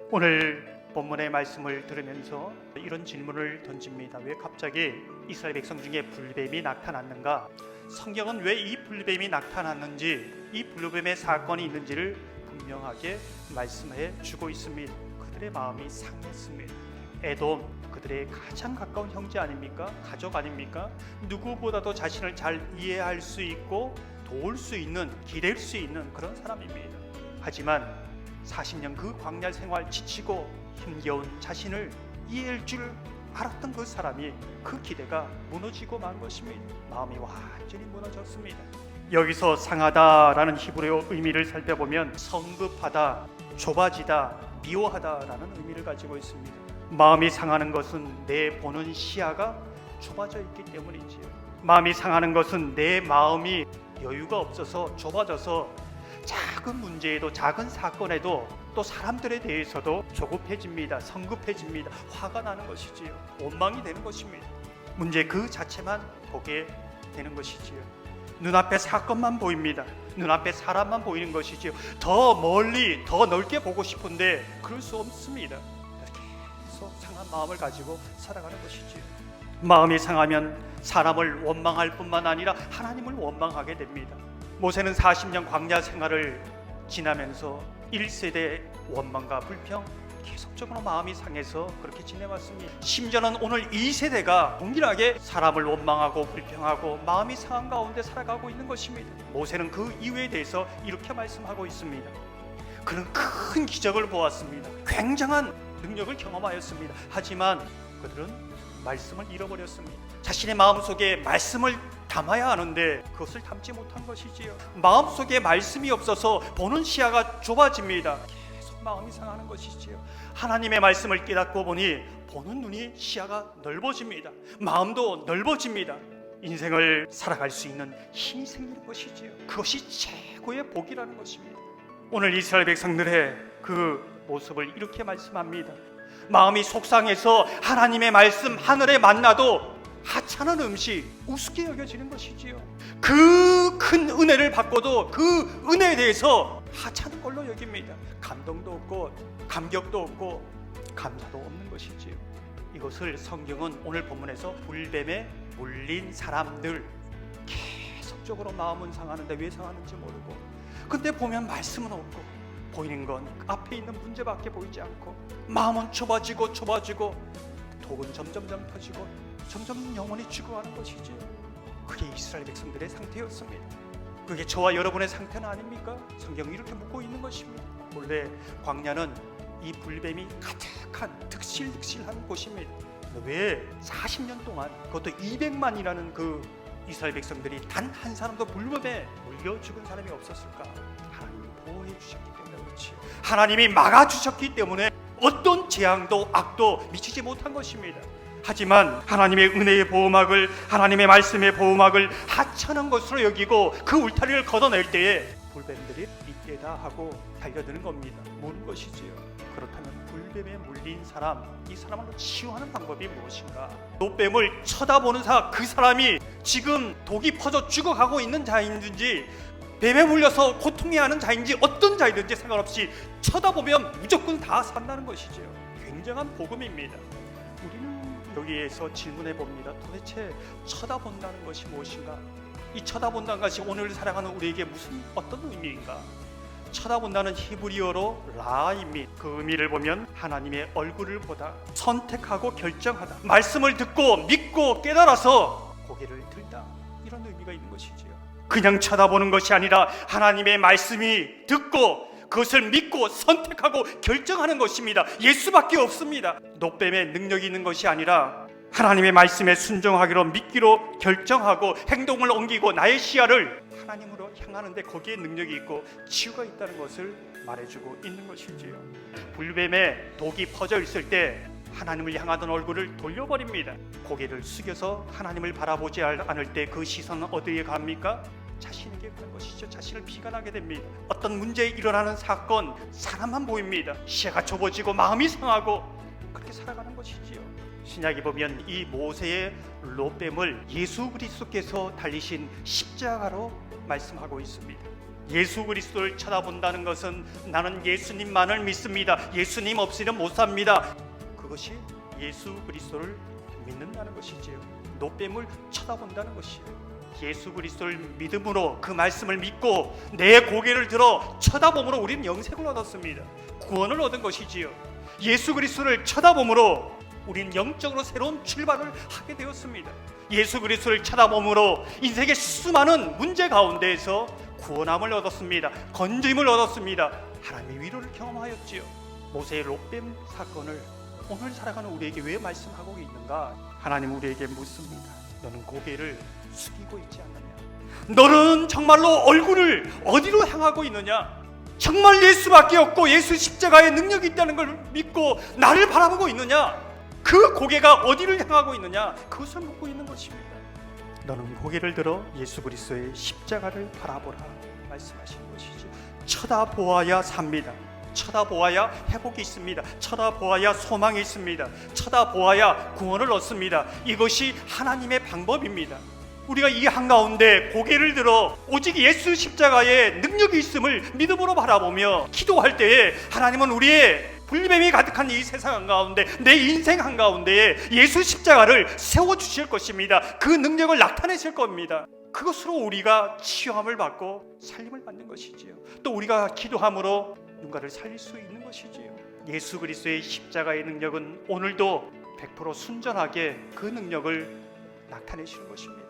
오늘 본문의 말씀을 들으면서 이런 질문을 던집니다. 왜 갑자기 이스라엘 백성 중에 불뱀이 나타났는가? 성경은 왜 이 불뱀이 나타났는지, 이 불뱀의 사건이 있는지를 분명하게 말씀해 주고 있습니다. 그들의 마음이 상했습니다. 에돔, 그들의 가장 가까운 형제 아닙니까? 가족 아닙니까? 누구보다도 자신을 잘 이해할 수 있고 도울 수 있는, 기댈 수 있는 그런 사람입니다. 하지만 40년 그 광야 생활 지치고 힘겨운 자신을 이해할 줄 알았던 그 사람이 그 기대가 무너지고 만 것입니다. 마음이 완전히 무너졌습니다. 여기서 상하다라는 히브리어 의미를 살펴보면 성급하다, 좁아지다, 미워하다라는 의미를 가지고 있습니다. 마음이 상하는 것은 내 보는 시야가 좁아져 있기 때문이지요. 마음이 상하는 것은 내 마음이 여유가 없어서 좁아져서 작은 문제에도, 작은 사건에도, 또 사람들에 대해서도 조급해집니다. 성급해집니다. 화가 나는 것이지요. 원망이 되는 것입니다. 문제 그 자체만 보게 되는 것이지요. 눈앞에 사건만 보입니다. 눈앞에 사람만 보이는 것이지요. 더 멀리, 더 넓게 보고 싶은데 그럴 수 없습니다. 계속 상한 마음을 가지고 살아가는 것이지요. 마음이 상하면 사람을 원망할 뿐만 아니라 하나님을 원망하게 됩니다. 모세는 40년 광야 생활을 지나면서 1세대 원망과 불평, 계속적으로 마음이 상해서 그렇게 지내왔습니다. 심지어는 오늘 2세대가 동일하게 사람을 원망하고 불평하고 마음이 상한 가운데 살아가고 있는 것입니다. 모세는 그 이유에 대해서 이렇게 말씀하고 있습니다. 그는 큰 기적을 보았습니다. 굉장한 능력을 경험하였습니다. 하지만 그들은 말씀을 잃어버렸습니다. 자신의 마음속에 말씀을 담아야 하는데 그것을 담지 못한 것이지요. 마음속에 말씀이 없어서 보는 시야가 좁아집니다. 계속 마음이 상하는 것이지요. 하나님의 말씀을 깨닫고 보니 보는 눈이, 시야가 넓어집니다. 마음도 넓어집니다. 인생을 살아갈 수 있는 힘이 생기는 것이지요. 그것이 최고의 복이라는 것입니다. 오늘 이스라엘 백성들의 그 모습을 이렇게 말씀합니다. 마음이 속상해서 하나님의 말씀 하늘에 만나도 하찮은 음식, 우습게 여겨지는 것이지요. 그 큰 은혜를 받고도 그 은혜에 대해서 하찮은 걸로 여깁니다. 감동도 없고 감격도 없고 감사도 없는 것이지요. 이것을 성경은 오늘 본문에서 불뱀에 물린 사람들, 계속적으로 마음은 상하는데 왜 상하는지 모르고, 근데 보면 말씀은 없고 보이는 건 앞에 있는 문제밖에 보이지 않고, 마음은 좁아지고 독은 점점 터지고 점점 영혼이 죽어가는 것이지요. 그게 이스라엘 백성들의 상태였습니다. 그게 저와 여러분의 상태는 아닙니까? 성경이 이렇게 묻고 있는 것입니다. 원래 광야는 이 불뱀이 가득한 득실득실한 곳입니다. 왜 40년 동안, 그것도 200만이라는 그 이스라엘 백성들이 단 한 사람도 불뱀에 물려 죽은 사람이 없었을까? 하나님이 보호해 주셨기 때문에 그렇지, 하나님이 막아주셨기 때문에 어떤 재앙도 악도 미치지 못한 것입니다. 하지만 하나님의 은혜의 보호막을, 하나님의 말씀의 보호막을 하찮은 것으로 여기고 그 울타리를 걷어낼 때에 불뱀들이 이때다 하고 달려드는 겁니다. 모르는 것이지요. 그렇다면 불뱀에 물린 사람, 이 사람을 치유하는 방법이 무엇인가? 노뱀을 쳐다보는 그 사람이 지금 독이 퍼져 죽어가고 있는 자인지, 뱀에 물려서 고통해하는 자인지, 어떤 자이든지 상관없이 쳐다보면 무조건 다 산다는 것이지요. 굉장한 복음입니다. 우리는 여기에서 질문해 봅니다. 도대체 쳐다본다는 것이 무엇인가? 이 쳐다본다는 것이 오늘 살아가는 우리에게 어떤 의미인가? 쳐다본다는 히브리어로 라입니다. 그 의미를 보면 하나님의 얼굴을 보다, 선택하고 결정하다, 말씀을 듣고 믿고 깨달아서 고개를 들다, 이런 의미가 있는 것이지요. 그냥 쳐다보는 것이 아니라 하나님의 말씀이 듣고 그것을 믿고 선택하고 결정하는 것입니다. 예수밖에 없습니다. 노뱀의 능력이 있는 것이 아니라 하나님의 말씀에 순종하기로, 믿기로 결정하고 행동을 옮기고 나의 시야를 하나님으로 향하는데 거기에 능력이 있고 치유가 있다는 것을 말해주고 있는 것이지요. 불뱀에 독이 퍼져 있을 때 하나님을 향하던 얼굴을 돌려버립니다. 고개를 숙여서 하나님을 바라보지 않을 때 그 시선은 어디에 갑니까? 자신에게 가는 것이죠. 자신을 비관하게 됩니다. 어떤 문제에 일어나는 사건, 사람만 보입니다. 시야가 좁아지고 마음이 상하고 그렇게 살아가는 것이지요. 신약에 보면 이 모세의 노뱀을 예수 그리스도께서 달리신 십자가로 말씀하고 있습니다. 예수 그리스도를 쳐다본다는 것은 나는 예수님만을 믿습니다, 예수님 없이는 못 삽니다, 그것이 예수 그리스도를 믿는다는 것이지요. 노뱀을 쳐다본다는 것이에요. 예수 그리스도를 믿음으로 그 말씀을 믿고 내 고개를 들어 쳐다봄으로 우리는 영생을 얻었습니다. 구원을 얻은 것이지요. 예수 그리스도를 쳐다봄으로 우리는 영적으로 새로운 출발을 하게 되었습니다. 예수 그리스도를 쳐다봄으로 인생의 수많은 문제 가운데에서 구원함을 얻었습니다. 건짐을 얻었습니다. 하나님의 위로를 경험하였지요. 모세의 롯뱀 사건을 오늘 살아가는 우리에게 왜 말씀하고 있는가? 하나님 우리에게 묻습니다. 너는 고개를 숙이고 있지 않느냐? 너는 정말로 얼굴을 어디로 향하고 있느냐? 정말 예수밖에 없고 예수 십자가의 능력이 있다는 걸 믿고 나를 바라보고 있느냐? 그 고개가 어디를 향하고 있느냐? 그것을 묻고 있는 것입니다. 너는 고개를 들어 예수 그리스도의 십자가를 바라보라 말씀하시는 것이죠. 쳐다보아야 삽니다. 쳐다보아야 회복이 있습니다. 쳐다보아야 소망이 있습니다. 쳐다보아야 구원을 얻습니다. 이것이 하나님의 방법입니다. 우리가 이 한가운데 고개를 들어 오직 예수 십자가의 능력이 있음을 믿음으로 바라보며 기도할 때에 하나님은 우리의 불뱀이 가득한 이 세상 한가운데 내 인생 한가운데에 예수 십자가를 세워주실 것입니다. 그 능력을 나타내실 겁니다. 그것으로 우리가 치유함을 받고 살림을 받는 것이지요. 또 우리가 기도함으로 누군가를 살릴 수 있는 것이지요. 예수 그리스도의 십자가의 능력은 오늘도 100% 순전하게 그 능력을 나타내시는 것입니다.